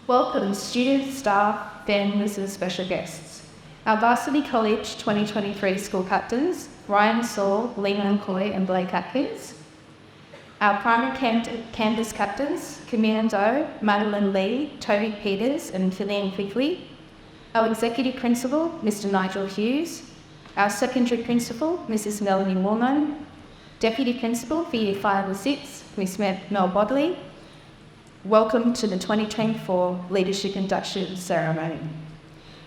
Welcome students, staff, families and special guests. Our Varsity College 2023 school captains, Ryan Saul, Leland Coy and Blake Atkins. Our primary campus captains, Camille Doe, Madeline Lee, Toby Peters and Fillian Quigley. Our executive principal, Mr Nigel Hughes. Our secondary principal, Mrs Melanie Mormon. Deputy principal for Year 5 and 6, Miss Mel Bodley. Welcome to the 2024 Leadership Induction Ceremony.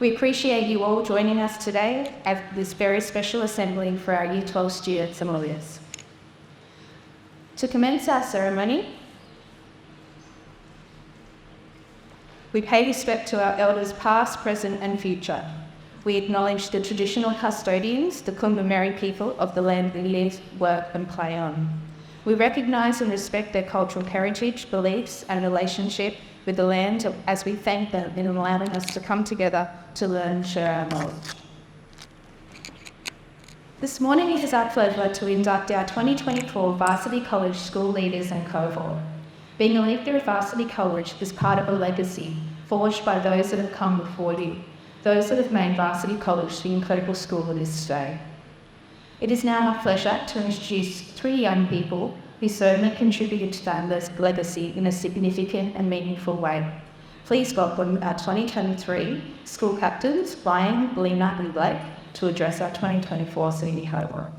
We appreciate you all joining us today at this very special assembly for our Year 12 students and lawyers. To commence our ceremony, we pay respect to our elders past, present and future. We acknowledge the traditional custodians, the Kumba people of the land we live, work and play on. We recognise and respect their cultural heritage, beliefs and relationship with the land as we thank them in allowing us to come together to learn and share our knowledge. This morning it is our pleasure to induct our 2024 Varsity College school leaders and cohort. Being a leader at Varsity College is part of a legacy forged by those that have come before you, those that have made Varsity College the incredible school it is today. It is now my pleasure to introduce 3 young people who certainly contributed to that legacy in a significant and meaningful way. Please welcome our 2023 school captains, Ryan, Lena and Blake, to address our 2024 senior cohort.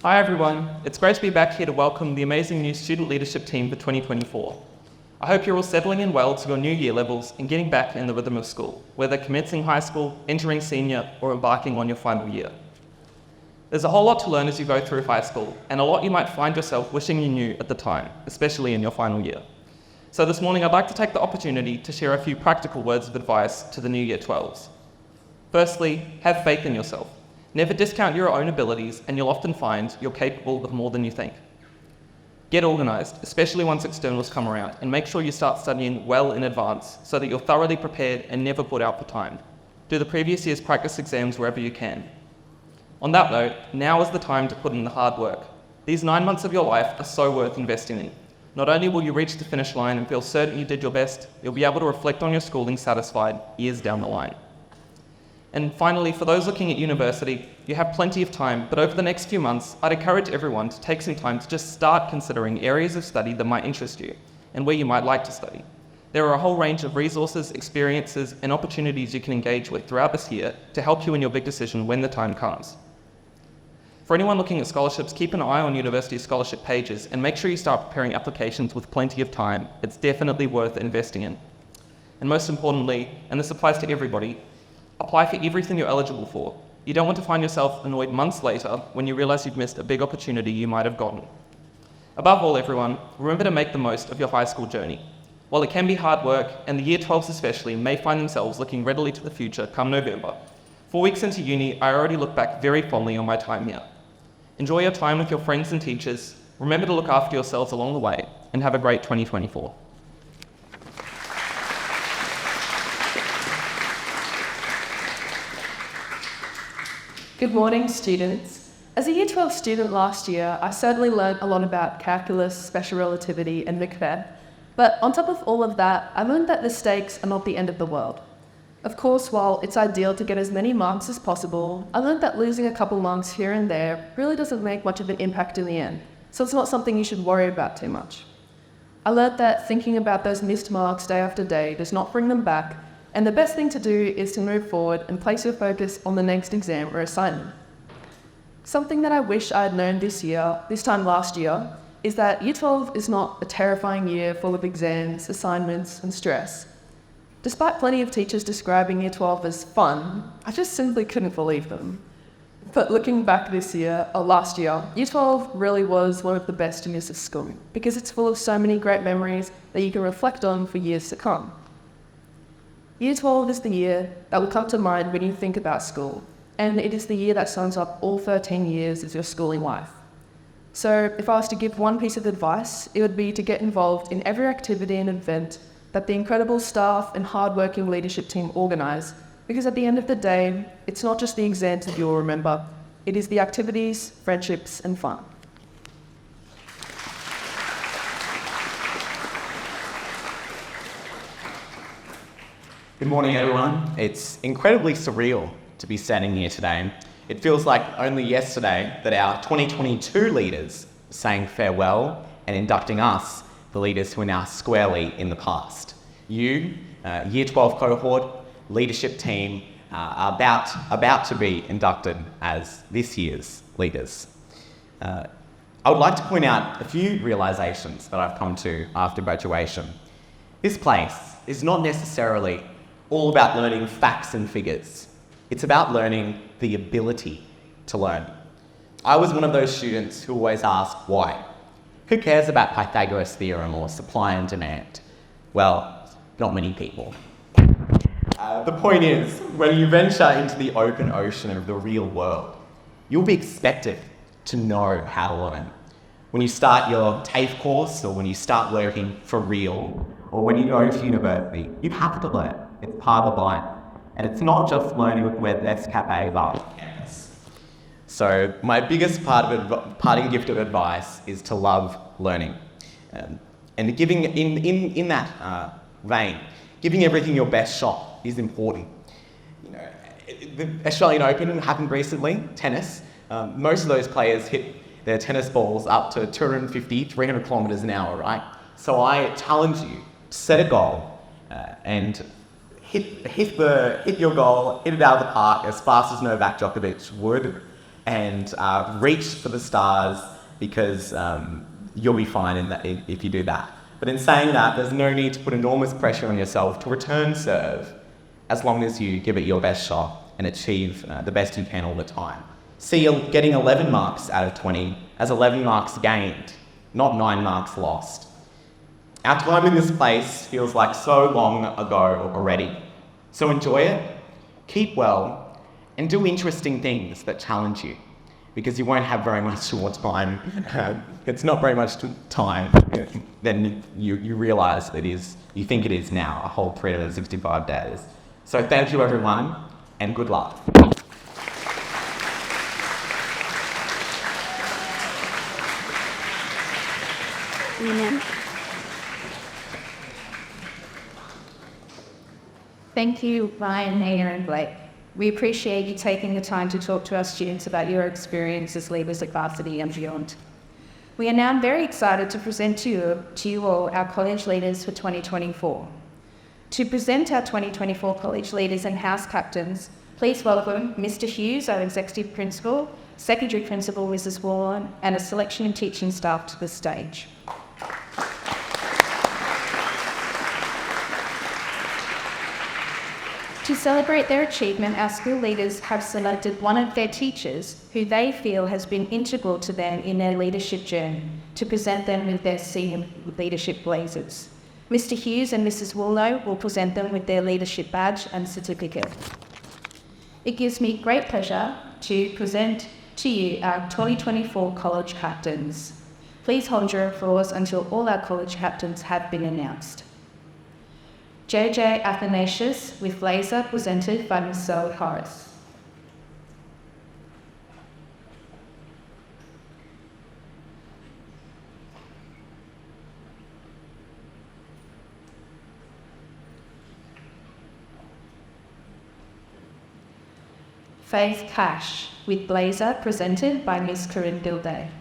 Hi everyone, it's great to be back here to welcome the amazing new student leadership team for 2024. I hope you're all settling in well to your new year levels and getting back in the rhythm of school, whether commencing high school, entering senior or embarking on your final year. There's a whole lot to learn as you go through high school and a lot you might find yourself wishing you knew at the time, especially in your final year. So this morning I'd like to take the opportunity to share a few practical words of advice to the new year 12s. Firstly, have faith in yourself. Never discount your own abilities and you'll often find you're capable of more than you think. Get organised, especially once externals come around, and make sure you start studying well in advance so that you're thoroughly prepared and never put out for time. Do the previous year's practice exams wherever you can. On that note, now is the time to put in the hard work. These 9 months of your life are so worth investing in. Not only will you reach the finish line and feel certain you did your best, you'll be able to reflect on your schooling satisfied years down the line. And finally, for those looking at university, you have plenty of time, but over the next few months, I'd encourage everyone to take some time to just start considering areas of study that might interest you and where you might like to study. There are a whole range of resources, experiences, and opportunities you can engage with throughout this year to help you in your big decision when the time comes. For anyone looking at scholarships, keep an eye on university scholarship pages and make sure you start preparing applications with plenty of time. It's definitely worth investing in. And most importantly, and this applies to everybody, apply for everything you're eligible for. You don't want to find yourself annoyed months later when you realise you've missed a big opportunity you might have gotten. Above all, everyone, remember to make the most of your high school journey. While it can be hard work, and the Year 12s especially may find themselves looking readily to the future come November, 4 weeks into uni, I already look back very fondly on my time here. Enjoy your time with your friends and teachers, remember to look after yourselves along the way, and have a great 2024. Good morning, students. As a Year 12 student last year, I certainly learned a lot about calculus, special relativity, and McFab. But on top of all of that, I learned that mistakes are not the end of the world. Of course, while it's ideal to get as many marks as possible, I learned that losing a couple marks here and there really doesn't make much of an impact in the end, so it's not something you should worry about too much. I learned that thinking about those missed marks day after day does not bring them back, and the best thing to do is to move forward and place your focus on the next exam or assignment. Something that I wish I had known this time last year, is that Year 12 is not a terrifying year full of exams, assignments, and stress. Despite plenty of teachers describing Year 12 as fun, I just simply couldn't believe them. But looking back last year, Year 12 really was one of the best years of school, because it's full of so many great memories that you can reflect on for years to come. Year 12 is the year that will come to mind when you think about school, and it is the year that sums up all 13 years of your schooling life. So if I was to give one piece of advice, it would be to get involved in every activity and event that the incredible staff and hard-working leadership team organise, Because at the end of the day, it's not just the exams that you'll remember, it is the activities, friendships, and fun. Good morning, everyone. It's incredibly surreal to be standing here today. It feels like only yesterday that our 2022 leaders were saying farewell and inducting us, the leaders who are now squarely in the past. You, Year 12 cohort, leadership team, are about to be inducted as this year's leaders. I would like to point out a few realizations that I've come to after graduation. This place is not necessarily all about learning facts and figures. It's about learning the ability to learn. I was one of those students who always asked why. Who cares about Pythagoras' theorem or supply and demand? Well, not many people. The point is, when you venture into the open ocean of the real world, you'll be expected to know how to learn. When you start your TAFE course, or when you start working for real, or when you go to university, you have to learn. It's part of life. And it's not just learning with Escape on campus. So my biggest parting gift of advice is to love learning. And giving in that vein, giving everything your best shot is important. You know, the Australian Open happened recently, tennis. Most of those players hit their tennis balls up to 250, 300 kilometers an hour, right? So I challenge you to set a goal and hit your goal, hit it out of the park as fast as Novak Djokovic would, and reach for the stars, because you'll be fine if you do that. But in saying that, there's no need to put enormous pressure on yourself to return serve, as long as you give it your best shot and achieve the best you can all the time. See getting 11 marks out of 20 as 11 marks gained, not 9 marks lost. Our time in this place feels like so long ago already. So enjoy it, keep well, and do interesting things that challenge you, because you won't have very much more time. It's not very much time. Then you realise you think it is now, a whole 365 days. So thank you, everyone, and good luck. Thank you, Ryan, Nina, and Blake. We appreciate you taking the time to talk to our students about your experience as leaders at Varsity and beyond. We are now very excited to present to you all our college leaders for 2024. To present our 2024 college leaders and house captains, please welcome Mr. Hughes, our Executive Principal, Secondary Principal Mrs. Warren, and a selection and teaching staff to the stage. To celebrate their achievement, our school leaders have selected one of their teachers who they feel has been integral to them in their leadership journey to present them with their senior leadership blazers. Mr. Hughes and Mrs. Woolnough will present them with their leadership badge and certificate. It gives me great pleasure to present to you our 2024 college captains. Please hold your applause until all our college captains have been announced. JJ Athanasius with blazer, presented by Ms. Zoe Horace. Faith Cash with blazer, presented by Ms. Corinne Gilday.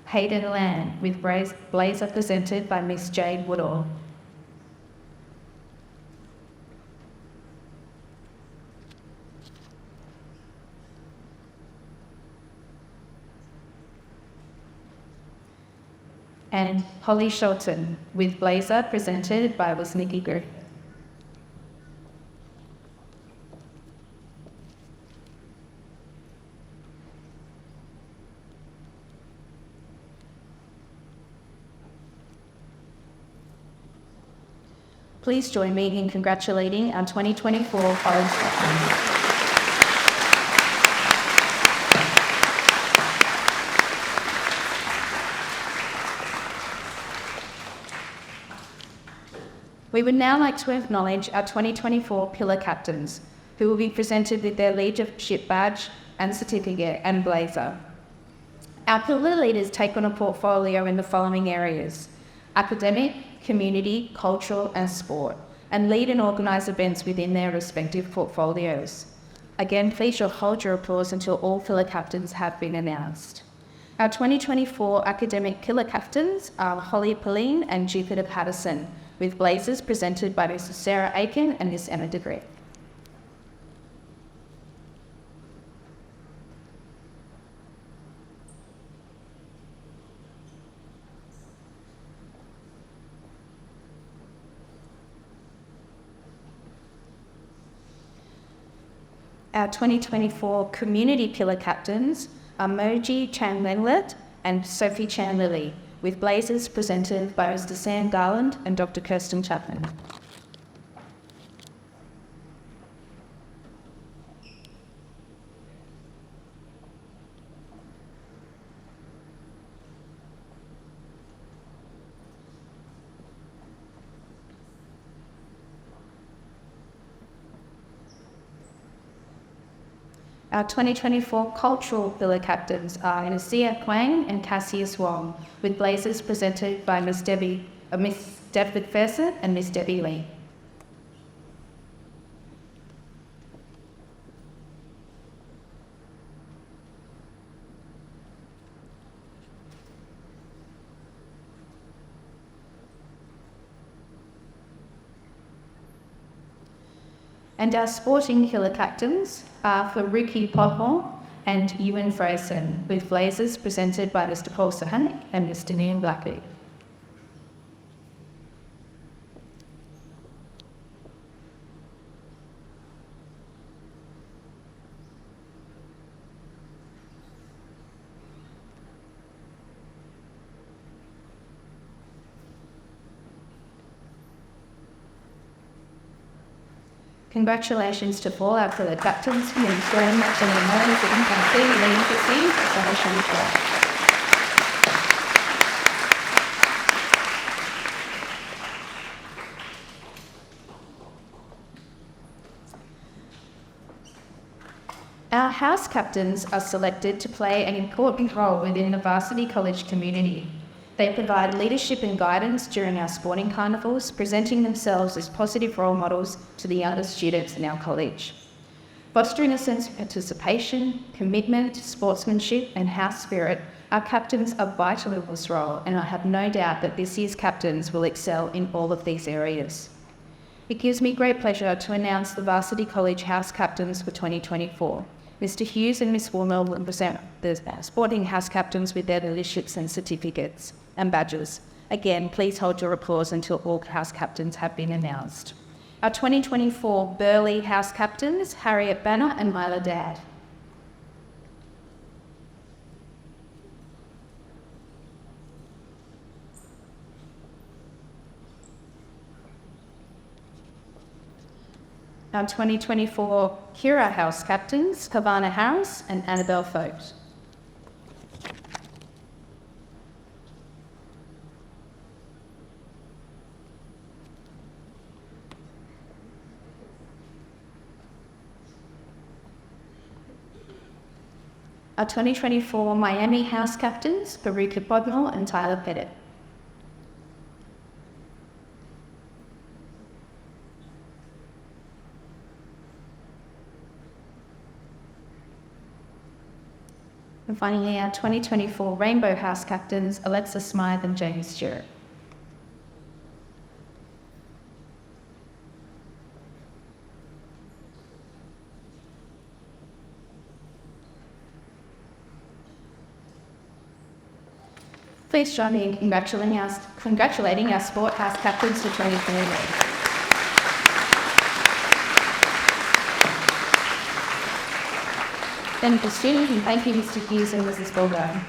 Hayden Land with blazer, presented by Miss Jade Woodall. And Holly Shelton with blazer, presented by Miss Nikki Griff. Please join me in congratulating our 2024 college captains. We would now like to acknowledge our 2024 Pillar Captains, who will be presented with their leadership badge and certificate and blazer. Our Pillar leaders take on a portfolio in the following areas: academic, community, cultural and sport, and lead and organise events within their respective portfolios. Again, please hold your applause until all Pillar Captains have been announced. Our 2024 academic Pillar Captains are Holly Pauline and Jupiter Patterson, with blazers presented by Mrs. Sarah Aiken and Miss Emma DeGree. Our 2024 Community Pillar Captains are Moji Chan-Lenlet and Sophie Chan-Lilly, with blazers presented by Mr. Sam Garland and Dr. Kirsten Chapman. Our 2024 Cultural Pillar Captains are Anasia Quang and Cassius Wong, with blazers presented by Miss Debbie McPherson and Miss Debbie Lee. And our Sporting Pillar Captains are for Ricky Podmore and Ewan Fraser, with blazers presented by Mr. Paul Sahanic and Mr. Ian Blackley. Congratulations to all our Pillar Captains who have very much in the moment that you can see leading the team as I show you. Our house captains are selected to play an important role within the Varsity College community. They provide leadership and guidance during our sporting carnivals, presenting themselves as positive role models to the younger students in our college. Fostering a sense of participation, commitment, sportsmanship and house spirit, our captains are vital in this role, and I have no doubt that this year's captains will excel in all of these areas. It gives me great pleasure to announce the Varsity College House Captains for 2024. Mr. Hughes and Miss Warmell will present the sporting house captains with their leaderships and certificates and badges. Again, please hold your applause until all house captains have been announced. Our 2024 Burleigh House Captains, Harriet Banner and Myla Dad. Our 2024 Kira House Captains, Havana Harris and Annabelle Fote. Our 2024 Miami House Captains, Veruca Podmore and Tyler Pettit. And finally, our 2024 Rainbow House Captains, Alexa Smythe and James Stewart. Please join me in congratulating our Sport House Captains for 2023. Then for students, and thank you Mr. Hughes and Mrs. Bulgo.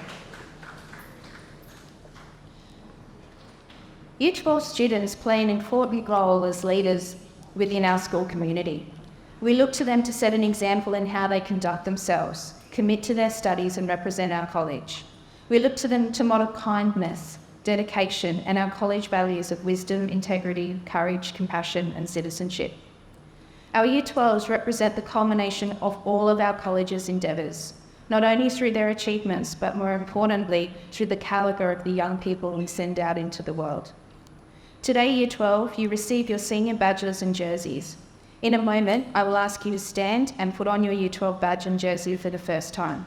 Year 12 students play an important role as leaders within our school community. We look to them to set an example in how they conduct themselves, commit to their studies and represent our college. We look to them to model kindness, dedication, and our college values of wisdom, integrity, courage, compassion, and citizenship. Our Year 12s represent the culmination of all of our college's endeavours, not only through their achievements, but more importantly, through the calibre of the young people we send out into the world. Today, Year 12, you receive your senior badges and jerseys. In a moment, I will ask you to stand and put on your Year 12 badge and jersey for the first time.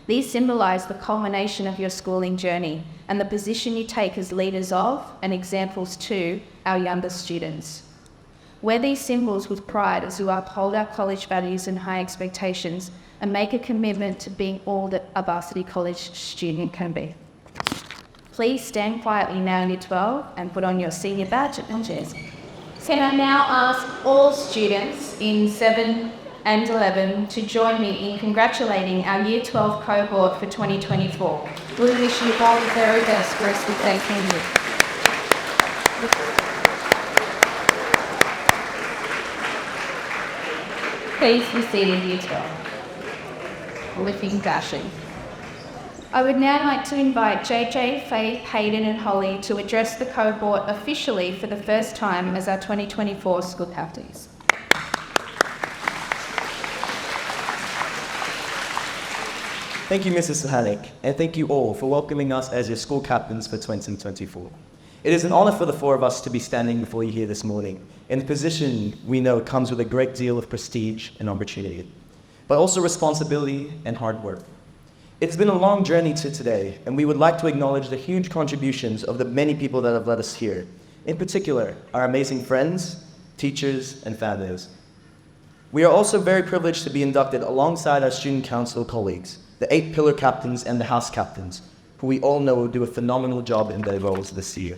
These symbolise the culmination of your schooling journey and the position you take as leaders of and examples to our younger students. Wear these symbols with pride as we uphold our college values and high expectations and make a commitment to being all that a Varsity College student can be. Please stand quietly now in Year 12 and put on your senior badge and jersey. Can I now ask all students in 7 and 11 to join me in congratulating our Year 12 cohort for 2024. We wish you all the very best for us to thank you. Please be seated, Year 12. Lifting dashing. I would now like to invite JJ, Faith, Hayden and Holly to address the cohort officially for the first time as our 2024 school captains. Thank you, Mrs. Suhanik, and thank you all for welcoming us as your school captains for 2024. It is an honour for the four of us to be standing before you here this morning, in a position we know comes with a great deal of prestige and opportunity, but also responsibility and hard work. It's been a long journey to today, and we would like to acknowledge the huge contributions of the many people that have led us here, in particular, our amazing friends, teachers, and families. We are also very privileged to be inducted alongside our student council colleagues, the 8 pillar captains and the house captains, who we all know will do a phenomenal job in their roles this year.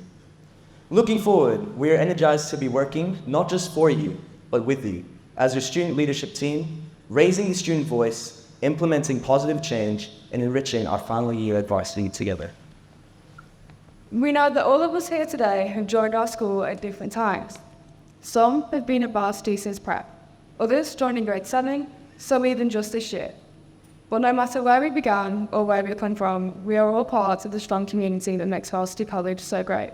Looking forward, we are energized to be working not just for you, but with you, as your student leadership team, raising the student voice, implementing positive change, and enriching our final year at Varsity together. We know that all of us here today have joined our school at different times. Some have been at Varsity since prep, others joined in grade 7, some even just this year. But no matter where we began or where we come from, we are all parts of the strong community that makes Varsity College so great.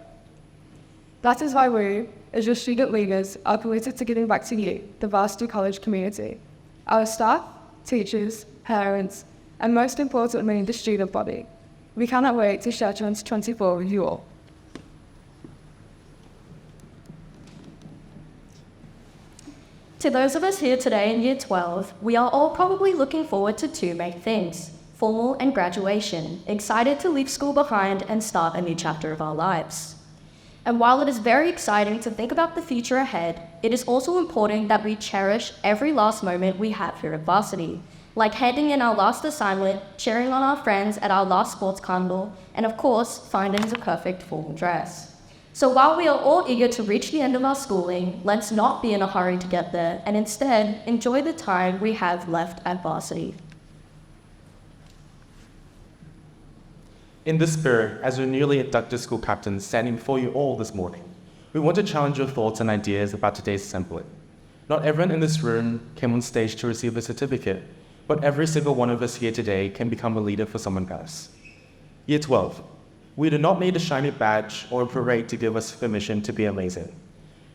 That is why we, as your student leaders, are committed to giving back to you, the Varsity College community, our staff, teachers, parents, and most importantly, the student body. We cannot wait to share 2024 with you all. To those of us here today in Year 12, we are all probably looking forward to 2 main things: formal and graduation, excited to leave school behind and start a new chapter of our lives. And while it is very exciting to think about the future ahead, it is also important that we cherish every last moment we have here at Varsity, like handing in our last assignment, cheering on our friends at our last sports carnival, and of course, finding the perfect formal dress. So while we are all eager to reach the end of our schooling, let's not be in a hurry to get there, and instead enjoy the time we have left at Varsity. In this spirit, as your newly inducted school captains standing before you all this morning, we want to challenge your thoughts and ideas about today's assembly. Not everyone in this room came on stage to receive a certificate, but every single one of us here today can become a leader for someone else. Year 12. We do not need a shiny badge or a parade to give us permission to be amazing.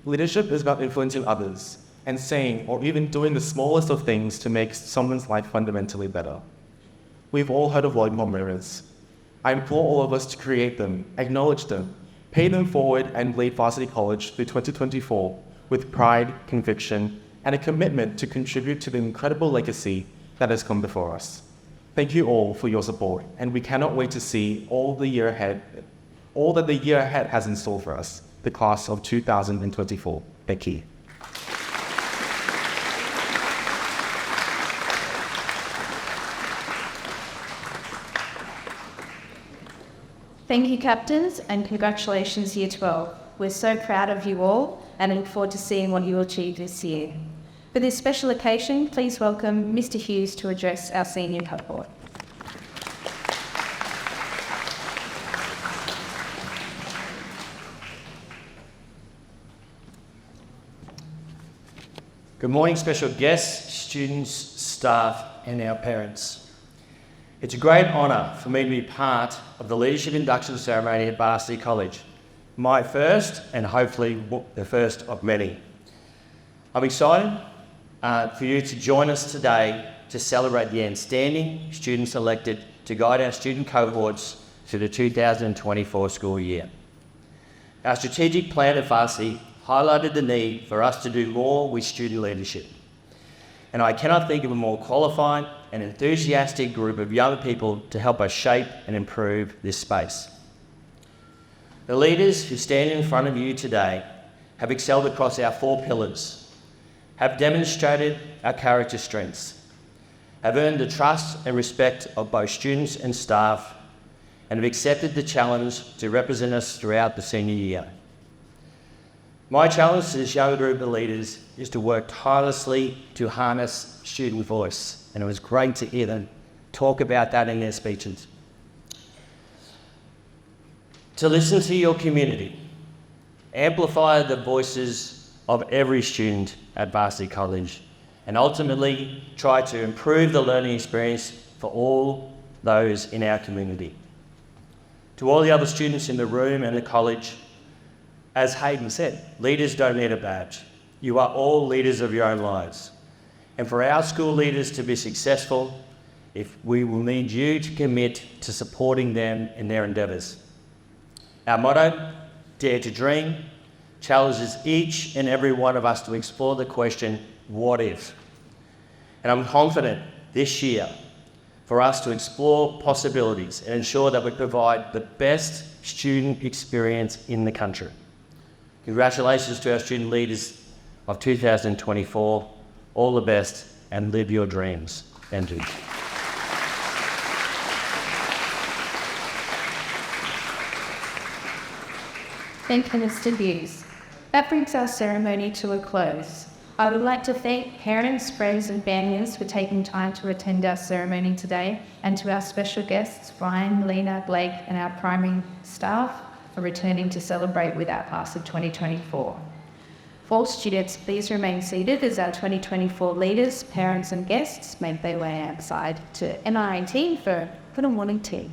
Leadership is about influencing others and saying or even doing the smallest of things to make someone's life fundamentally better. We've all heard of role mirrors. I implore all of us to create them, acknowledge them, pay them forward, and lead Varsity College through 2024 with pride, conviction, and a commitment to contribute to the incredible legacy that has come before us. Thank you all for your support, and we cannot wait to see all that the year ahead has in store for us, the class of 2024. Thank you. Thank you, captains, and congratulations, Year 12. We're so proud of you all and look forward to seeing what you achieve this year. For this special occasion, please welcome Mr. Hughes to address our senior cohort. Good morning, special guests, students, staff, and our parents. It's a great honour for me to be part of the Leadership Induction Ceremony at Varsity College, my first and hopefully the first of many. I'm excited for you to join us today to celebrate the outstanding students elected to guide our student cohorts through the 2024 school year. Our strategic plan at Varsity highlighted the need for us to do more with student leadership. And I cannot think of a more qualified and enthusiastic group of young people to help us shape and improve this space. The leaders who stand in front of you today have excelled across our 4 pillars, have demonstrated our character strengths, have earned the trust and respect of both students and staff, and have accepted the challenge to represent us throughout the senior year. My challenge to this young group of leaders is to work tirelessly to harness student voice, and it was great to hear them talk about that in their speeches. To listen to your community, amplify the voices of every student at Varsity College, and ultimately try to improve the learning experience for all those in our community. To all the other students in the room and the college, as Hayden said, leaders don't need a badge. You are all leaders of your own lives. And for our school leaders to be successful, we will need you to commit to supporting them in their endeavours. Our motto, Dare to Dream, challenges each and every one of us to explore the question, what if? And I'm confident this year for us to explore possibilities and ensure that we provide the best student experience in the country. Congratulations to our student leaders of 2024. All the best and live your dreams. Thank you. Thank you, Mr. Hughes. That brings our ceremony to a close. I would like to thank parents, friends and families for taking time to attend our ceremony today, and to our special guests, Ryan, Lena, Blake and our primary staff for returning to celebrate with our class of 2024. For all students, please remain seated as our 2024 leaders, parents and guests make their way outside to NIT for a morning tea.